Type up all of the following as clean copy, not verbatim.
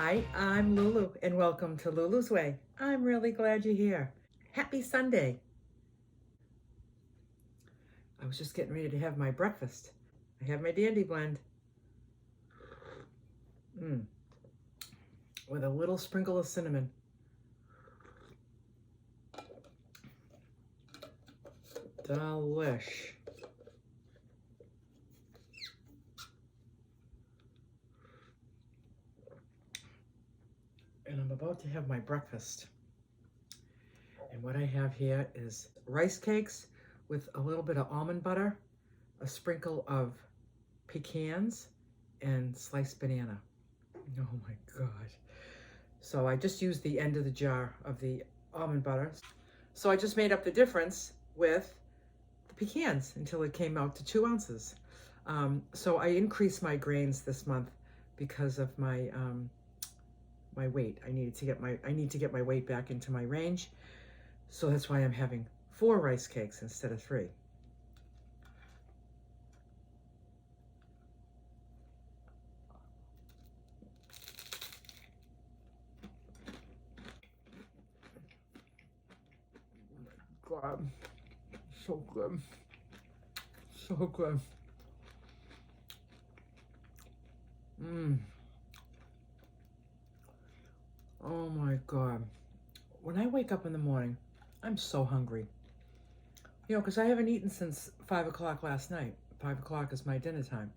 Hi, I'm Lulu, and welcome to Lulu's Way. I'm really glad you're here. Happy Sunday. I was just getting ready to have my breakfast. I have my dandy blend with a little sprinkle of cinnamon. Delish. And I'm about to have my breakfast. And what I have here is rice cakes with a little bit of almond butter, a sprinkle of pecans, and sliced banana. Oh my God. So I just used the end of the jar of the almond butter. So I just made up the difference with the pecans until it came out to 2 ounces. So I increased my grains this month because of my my weight. I need to get my weight back into my range. So that's why I'm having 4 rice cakes instead of 3. God, so good. So good. Oh my God. When I wake up in the morning, I'm so hungry. You know, because I haven't eaten since 5 o'clock last night. 5 o'clock is my dinner time.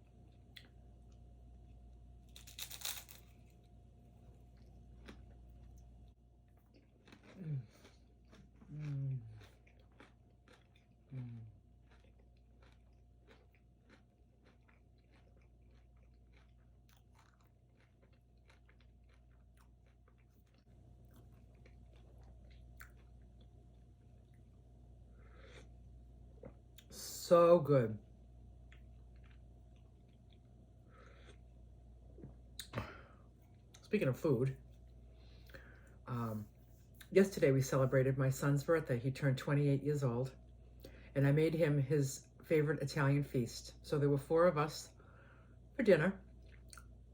So good. Speaking of food, yesterday we celebrated my son's birthday. He turned 28 years old, and I made him his favorite Italian feast. So there were 4 of us for dinner,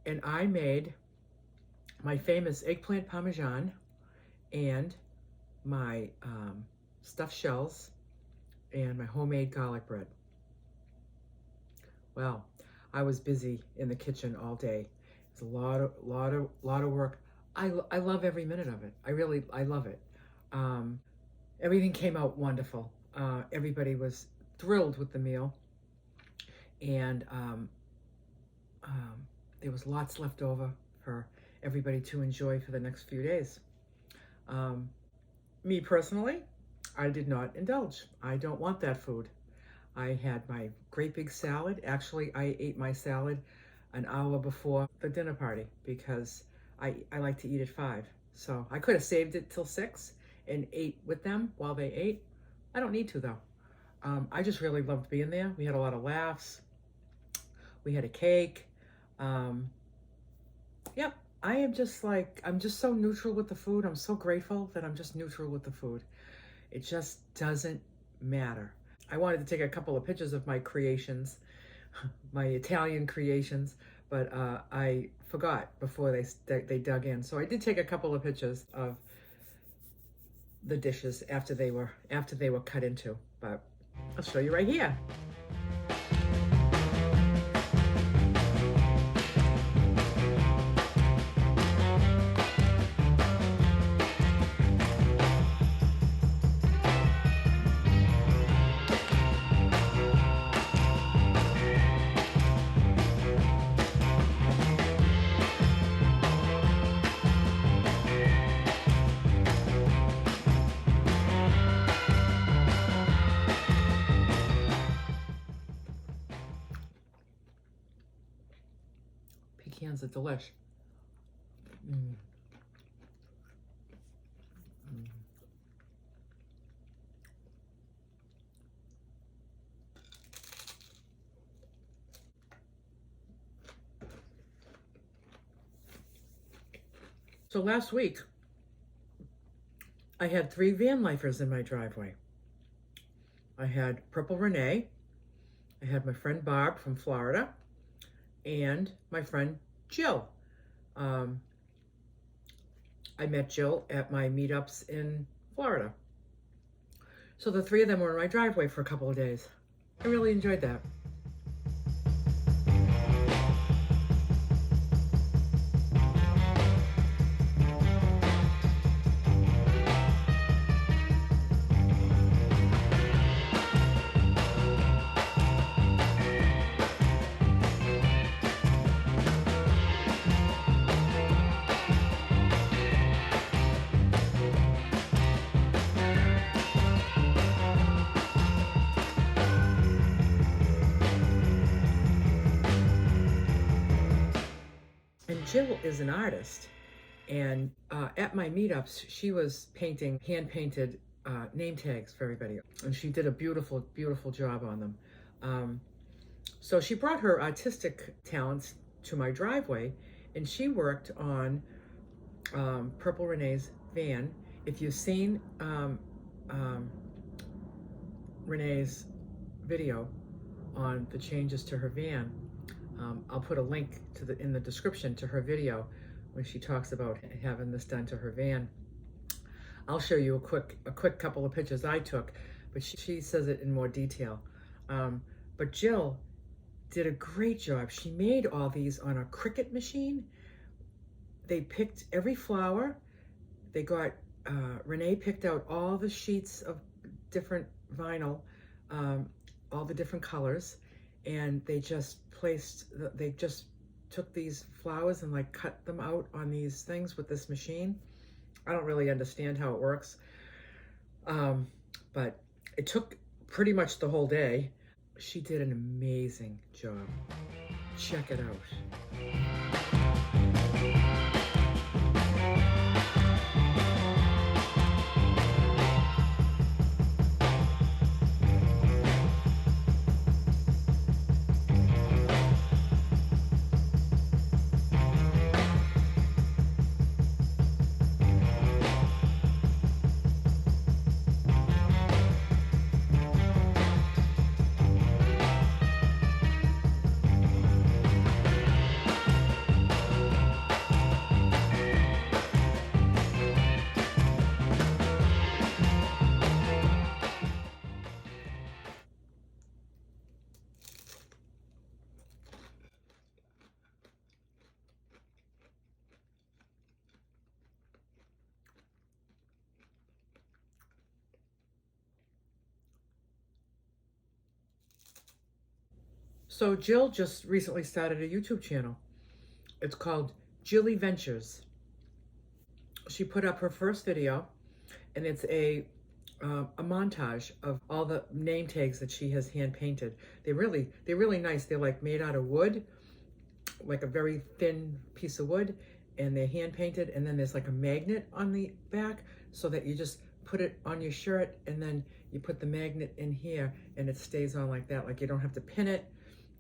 and I made my famous eggplant parmesan and my stuffed shells and my homemade garlic bread. Well, I was busy in the kitchen all day. It's a lot of work. I love every minute of it. I love it. Everything came out wonderful. Everybody was thrilled with the meal, and there was lots left over for everybody to enjoy for the next few days. Me personally, I did not indulge. I don't want that food. I had my great big salad. Actually, I ate my salad an hour before the dinner party because I like to eat at 5. So I could have saved it till 6 and ate with them while they ate. I don't need to though. I just really loved being there. We had a lot of laughs. We had a cake. Yep, I'm just so neutral with the food. I'm so grateful that I'm just neutral with the food. It just doesn't matter. I wanted to take a couple of pictures of my creations, my Italian creations, but I forgot before they dug in. So I did take a couple of pictures of the dishes after they were cut into, but I'll show you right here. Pecans are delish. So last week, I had 3 Vanlifers in my driveway. I had Purple Renee, I had my friend Barb from Florida, and my friend Jill. I met Jill at my meetups in Florida. So the three of them were in my driveway for a couple of days. I really enjoyed that. And Jill is an artist. And at my meetups, she was painting hand-painted name tags for everybody. And she did a beautiful, beautiful job on them. So she brought her artistic talents to my driveway, and she worked on Purple Renee's van. If you've seen Renee's video on the changes to her van, I'll put a link to in the description to her video when she talks about having this done to her van. I'll show you a quick couple of pictures I took, but she says it in more detail. But Jill did a great job. She made all these on a Cricut machine. They picked every flower. They got, Renee picked out all the sheets of different vinyl, all the different colors, and they just took these flowers and like cut them out on these things with this machine. I don't really understand how it works, but it took pretty much the whole day. She did an amazing job. Check it out. So Jill just recently started a YouTube channel. It's called Jilly Ventures. She put up her first video, and it's a montage of all the name tags that she has hand painted. They're really nice. They're like made out of wood, like a very thin piece of wood, and they're hand painted. And then there's like a magnet on the back so that you just put it on your shirt, and then you put the magnet in here, and it stays on like that. Like you don't have to pin it.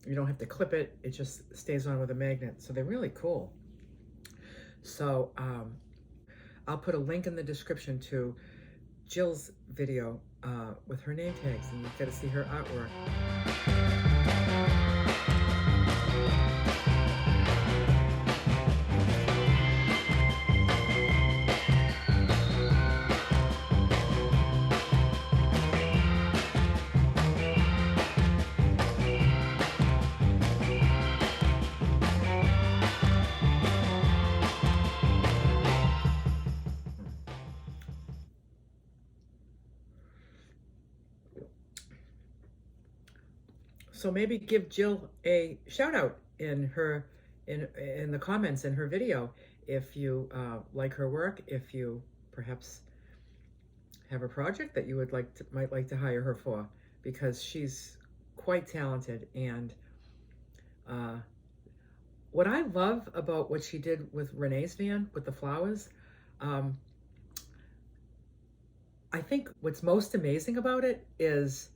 You don't have to clip it. It just stays on with a magnet. So they're really cool. So I'll put a link in the description to Jill's video with her name tags, and you get to see her artwork. So maybe give Jill a shout out in the comments in her video if you like her work, if you perhaps have a project that you might like to hire her for, because she's quite talented. And what I love about what she did with Renee's van with the flowers, I think what's most amazing about it is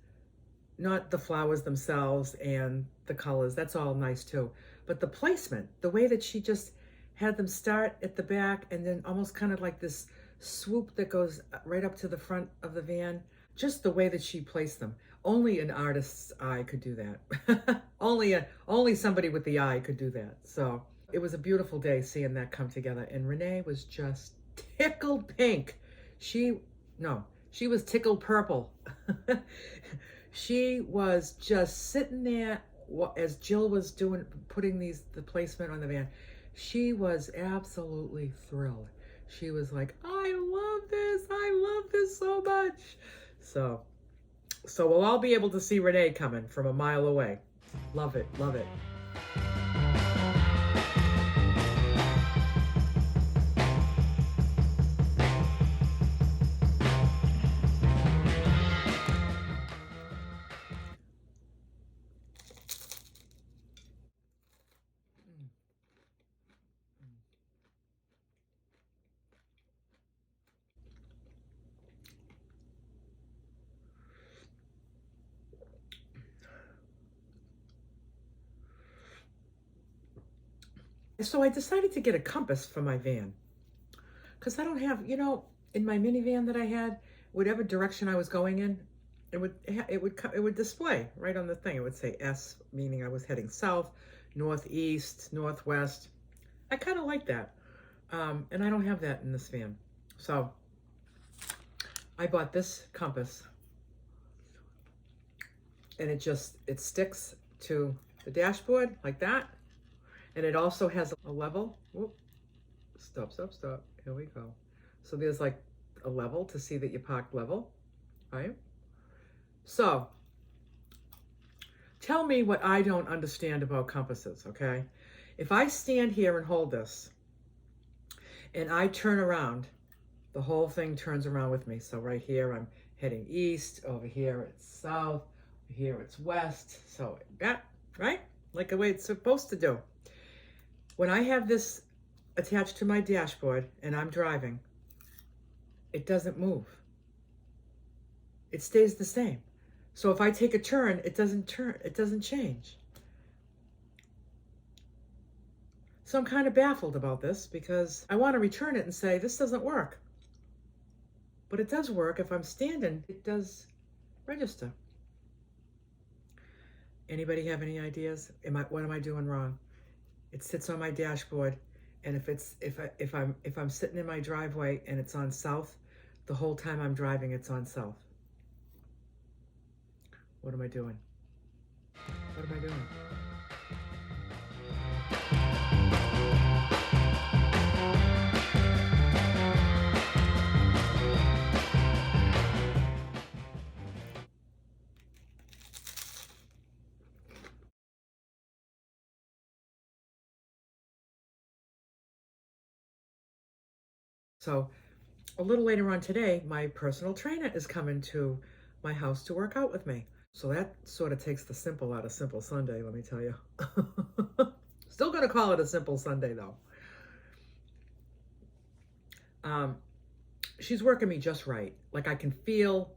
not the flowers themselves and the colors, that's all nice too, but the placement, the way that she just had them start at the back and then almost kind of like this swoop that goes right up to the front of the van. Just the way that she placed them. Only an artist's eye could do that. Only somebody with the eye could do that. So it was a beautiful day seeing that come together, and Renee was just tickled pink. She was tickled purple. She was just sitting there as Jill was putting the placement on the van. She was absolutely thrilled. She was like, I love this so much. So we'll all be able to see Renee coming from a mile away. Love it, love it. So I decided to get a compass for my van because I don't have, in my minivan that I had, whatever direction I was going in, it would display right on the thing. It would say S, meaning I was heading south, northeast, northwest. I kind of like that, and I don't have that in this van. So I bought this compass, and it sticks to the dashboard like that. And it also has a level. Whoop. Stop. Here we go. So there's like a level to see that you parked level, right? So tell me what I don't understand about compasses, okay? If I stand here and hold this and I turn around, the whole thing turns around with me. So right here, I'm heading east. Over here, it's south. Here, it's west. So, yeah, right? Like the way it's supposed to do. When I have this attached to my dashboard and I'm driving, it doesn't move. It stays the same. So if I take a turn, it doesn't change. So I'm kind of baffled about this because I want to return it and say, this doesn't work. But it does work. If I'm standing, it does register. Anybody have any ideas? What am I doing wrong? It sits on my dashboard, and if I'm sitting in my driveway and it's on south, the whole time I'm driving, it's on south. What am I doing? What am I doing? So a little later on today, my personal trainer is coming to my house to work out with me. So that sort of takes the simple out of Simple Sunday, let me tell you. Still gonna call it a Simple Sunday though. She's working me just right. Like I can feel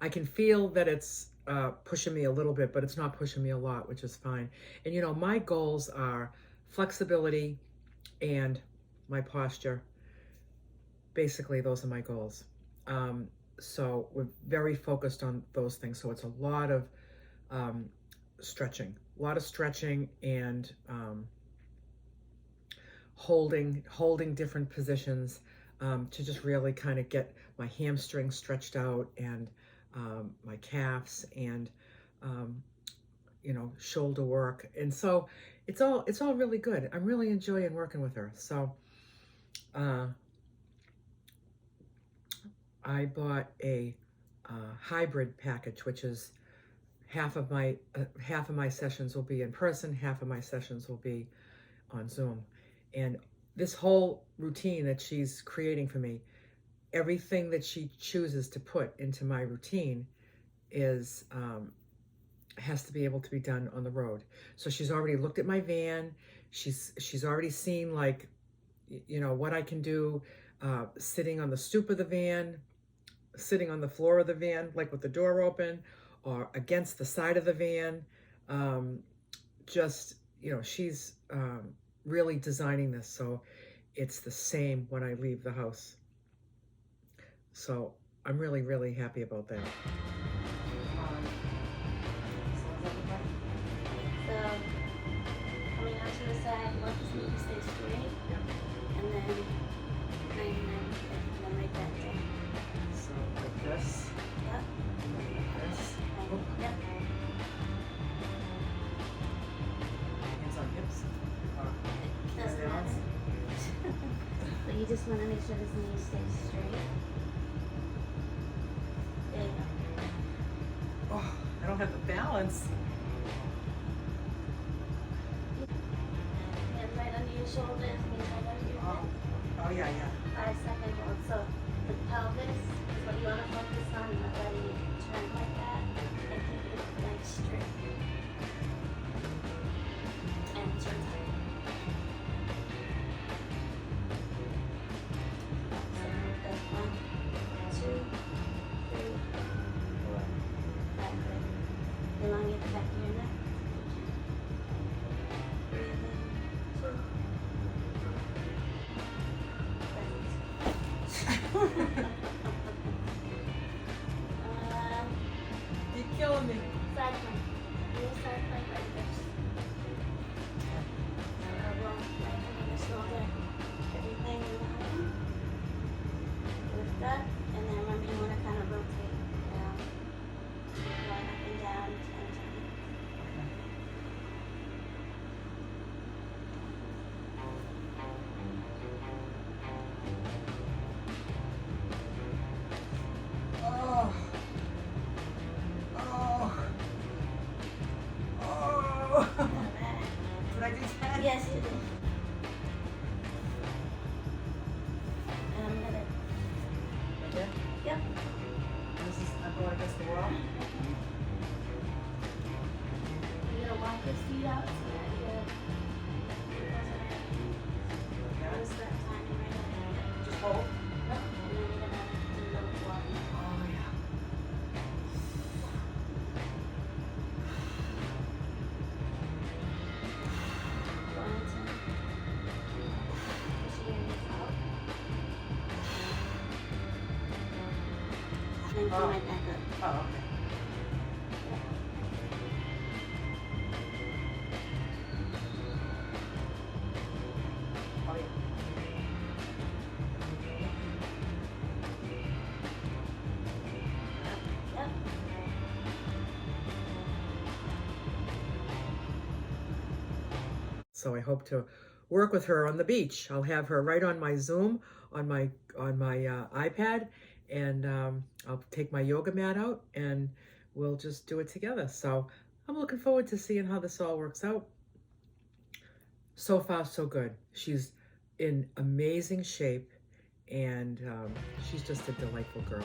that it's pushing me a little bit, but it's not pushing me a lot, which is fine. And my goals are flexibility and my posture. Basically, those are my goals. So we're very focused on those things. So it's a lot of stretching and holding different positions to just really kind of get my hamstrings stretched out and my calves and shoulder work. And so it's all really good. I'm really enjoying working with her. So I bought a hybrid package, which is half of my sessions will be in person, half of my sessions will be on Zoom. And this whole routine that she's creating for me, everything that she chooses to put into my routine is has to be able to be done on the road. So she's already looked at my van. She's already seen what I can do sitting on the stoop of the van, sitting on the floor of the van, like with the door open, or against the side of the van. She's really designing this so it's the same when I leave the house. So I'm really, really happy about that. So coming out to the side, left is stay straight, and then 99 just want to make sure this knee stays straight. There you go. Oh, I don't have the balance. Hands right under your shoulders, hands right under your head. Oh yeah, yeah. 5-second hold. So the pelvis is what you want to focus on, not letting it turn like that, and keep your legs straight. And turn tight. So that's 1, 2, 3, 4, 5. Elongate the back of your neck. Breathe in. 2. You're killing me. Side plank. Do a side plank like this. Elbow right under the shoulder. Everything in line. Lift up, and then remember you want to kind of rotate down. Going up and down 10 times. Oh. Oh. Oh. Did I do that? Yes, you did. And I'm gonna. Okay. Yep. This is, I'm going against the wall. You're gonna walk your feet out so that your ankles are close that timing right there. Just hold. Yep. And then you're gonna do a little walk. Oh yeah. Going to push your knees out. And then come right back up. Oh, okay. Oh yeah. Yep. So I hope to work with her on the beach. I'll have her right on my Zoom on my iPad, and I'll take my yoga mat out and we'll just do it together. So I'm looking forward to seeing how this all works out. So far, so good. She's in amazing shape, and she's just a delightful girl.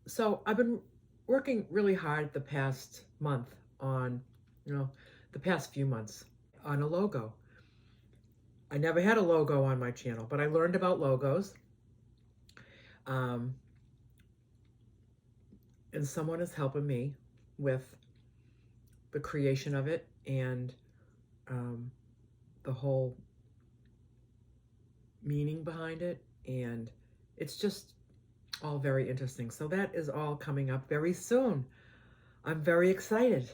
So I've been working really hard the past month on, the past few months on a logo. I never had a logo on my channel, but I learned about logos. And someone is helping me with the creation of it and the whole meaning behind it. And it's just all very interesting. So that is all coming up very soon. I'm very excited.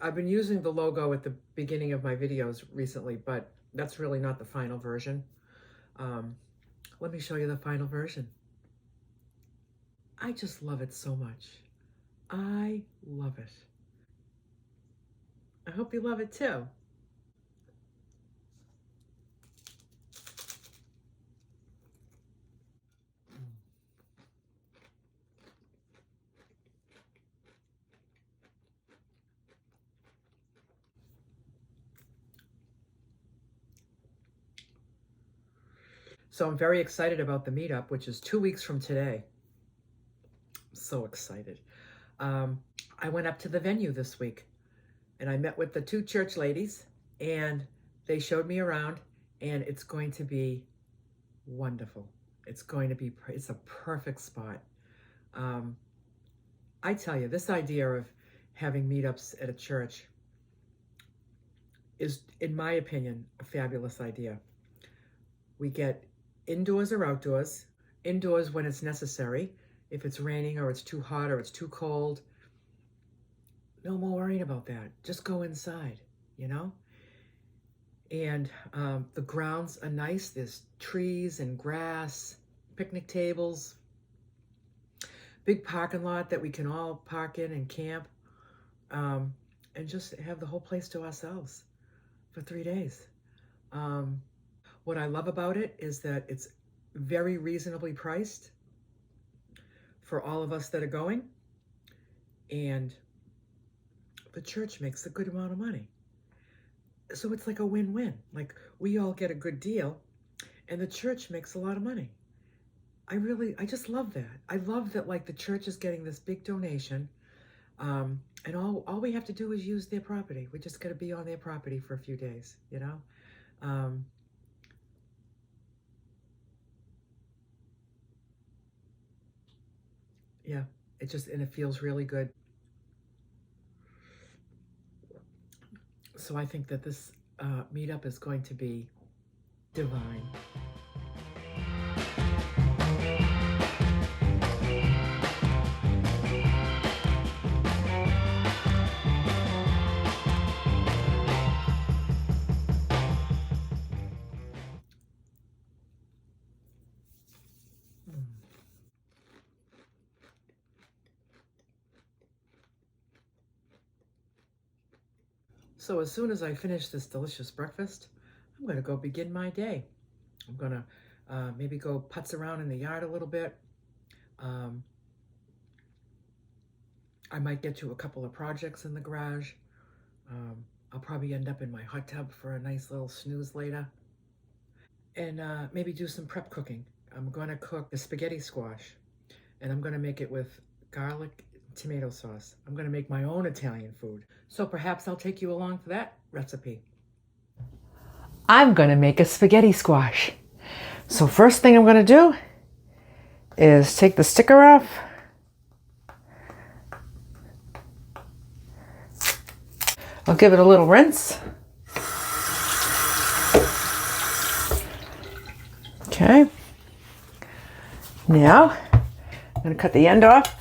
I've been using the logo at the beginning of my videos recently, but that's really not the final version. Let me show you the final version. I just love it so much. I love it. I hope you love it too. So I'm very excited about the meetup, which is 2 weeks from today. So excited. I went up to the venue this week and I met with the 2 church ladies and they showed me around, and it's going to be wonderful. It's a perfect spot. I tell you, this idea of having meetups at a church is, in my opinion, a fabulous idea. We get indoors or outdoors. Indoors when it's necessary. If it's raining or it's too hot or it's too cold, no more worrying about that. Just go inside, you know? And the grounds are nice. There's trees and grass, picnic tables, big parking lot that we can all park in and camp, and just have the whole place to ourselves for 3 days. What I love about it is that it's very reasonably priced for all of us that are going, and the church makes a good amount of money. So it's like a win-win. Like, we all get a good deal, and the church makes a lot of money. I just love that. I love that, like, the church is getting this big donation, and all we have to do is use their property. We just got to be on their property for a few days, you know? Yeah, and it feels really good. So I think that this meetup is going to be divine. So as soon as I finish this delicious breakfast, I'm going to go begin my day. I'm going to maybe go putz around in the yard a little bit. I might get to a couple of projects in the garage. I'll probably end up in my hot tub for a nice little snooze later. And maybe do some prep cooking. I'm going to cook the spaghetti squash, and I'm going to make it with garlic tomato sauce. I'm going to make my own Italian food. So perhaps I'll take you along for that recipe. I'm going to make a spaghetti squash. So first thing I'm going to do is take the sticker off. I'll give it a little rinse. Okay. Now, I'm going to cut the end off.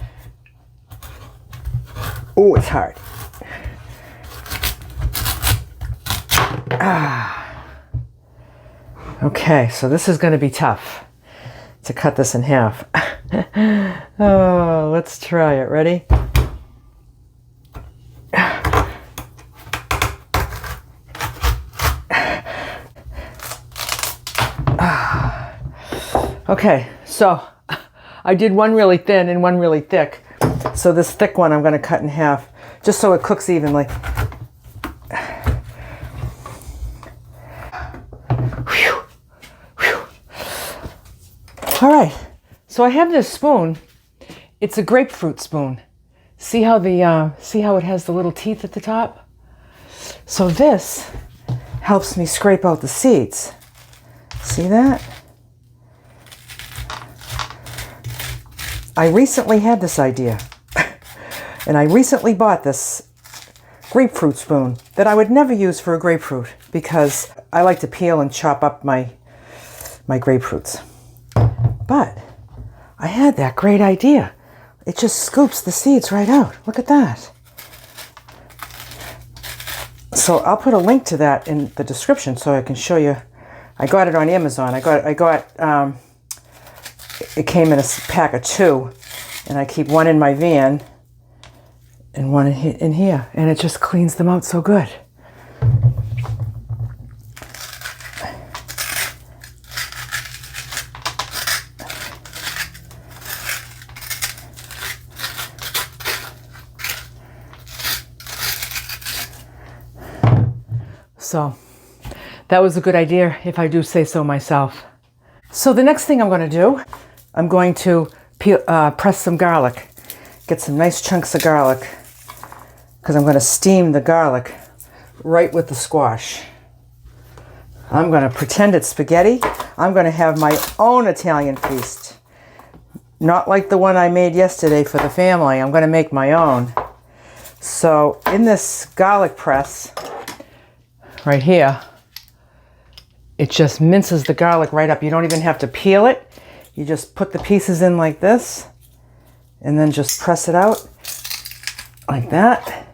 Oh, it's hard. Okay, so this is going to be tough to cut this in half. Oh, let's try it. Ready? Okay, so I did one really thin and one really thick. So this thick one I'm going to cut in half, just so it cooks evenly. Whew. Whew. All right, so I have this spoon. It's a grapefruit spoon. See how it has the little teeth at the top? So this helps me scrape out the seeds. See that? I recently had this idea, and I recently bought this grapefruit spoon that I would never use for a grapefruit because I like to peel and chop up my grapefruits. But I had that great idea. It just scoops the seeds right out. Look at that. So I'll put a link to that in the description so I can show you. I got it on Amazon. It came in a pack of 2, and I keep one in my van and one in here, and it just cleans them out so good. So that was a good idea, if I do say so myself. So the next thing I'm going to do, I'm going to press some garlic. Get some nice chunks of garlic, because I'm going to steam the garlic right with the squash. I'm going to pretend it's spaghetti. I'm going to have my own Italian feast. Not like the one I made yesterday for the family. I'm going to make my own. So in this garlic press, right here, it just minces the garlic right up. You don't even have to peel it. You just put the pieces in like this and then just press it out like that.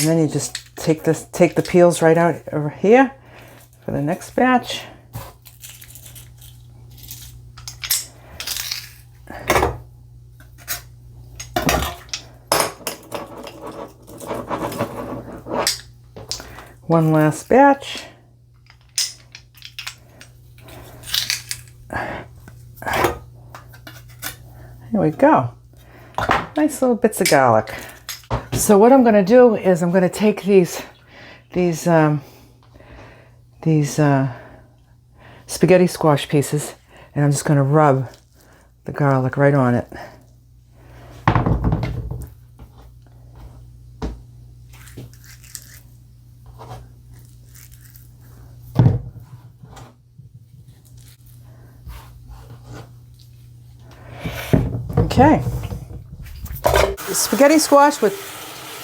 And then you just take the peels right out over here for the next batch. One last batch. Here we go. Nice little bits of garlic. So what I'm going to do is I'm going to take these spaghetti squash pieces, and I'm just going to rub the garlic right on it. Okay. Spaghetti squash with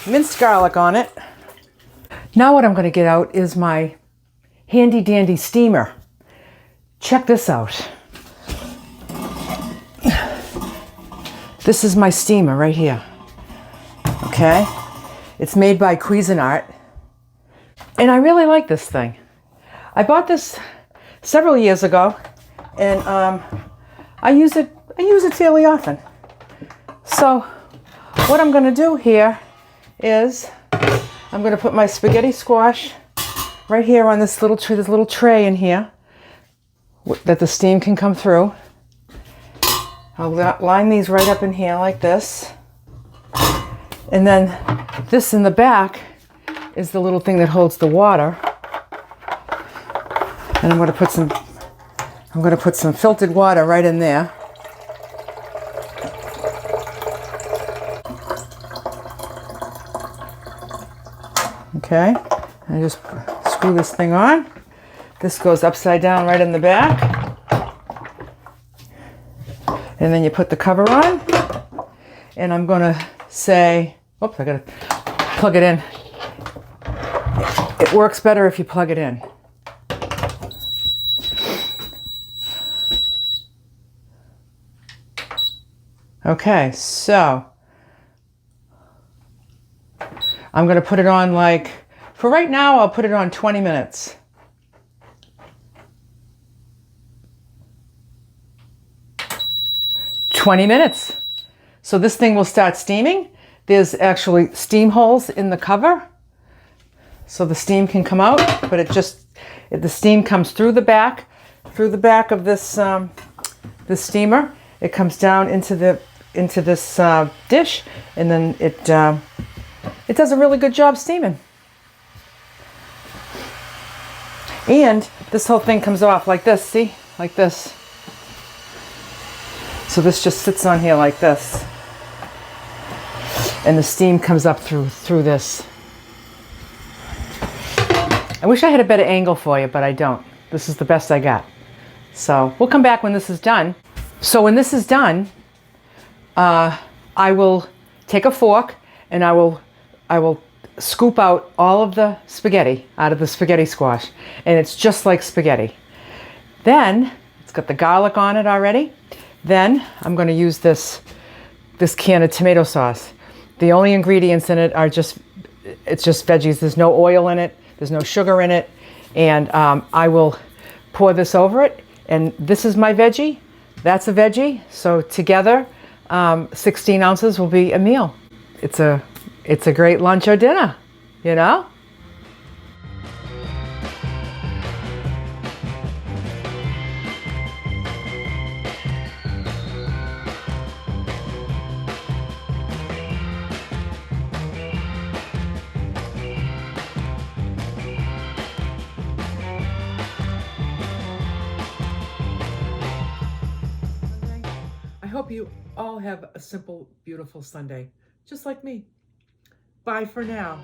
minced garlic on it. Now what I'm going to get out is my handy dandy steamer. Check this out. This is my steamer right here. Okay? It's made by Cuisinart. And I really like this thing. I bought this several years ago, and I use it fairly often. So what I'm going to do here is I'm going to put my spaghetti squash right here on this little tray in here that the steam can come through. I'll line these right up in here like this. And then this in the back is the little thing that holds the water. And I'm going to put some filtered water right in there. Okay, I just screw this thing on. This goes upside down right in the back. And then you put the cover on. And I'm going to say, oops, I got to plug it in. It works better if you plug it in. Okay, so I'm going to put it on for right now, I'll put it on 20 minutes. So this thing will start steaming. There's actually steam holes in the cover, so the steam can come out, but the steam comes through the back of this this steamer. It comes down into this dish, and then it does a really good job steaming. And this whole thing comes off like this, see? Like this. So this just sits on here like this. And the steam comes up through this. I wish I had a better angle for you, but I don't. This is the best I got. So we'll come back when this is done. So when this is done, I will take a fork and I will scoop out all of the spaghetti out of the spaghetti squash, and it's just like spaghetti. Then it's got the garlic on it already. Then I'm going to use this can of tomato sauce. The only ingredients in it are just veggies. There's no oil in it. There's no sugar in it. And I will pour this over it. And this is my veggie. That's a veggie. So together, 16 ounces will be a meal. It's a great lunch or dinner, you know? I hope you all have a simple, beautiful Sunday, just like me. Bye for now.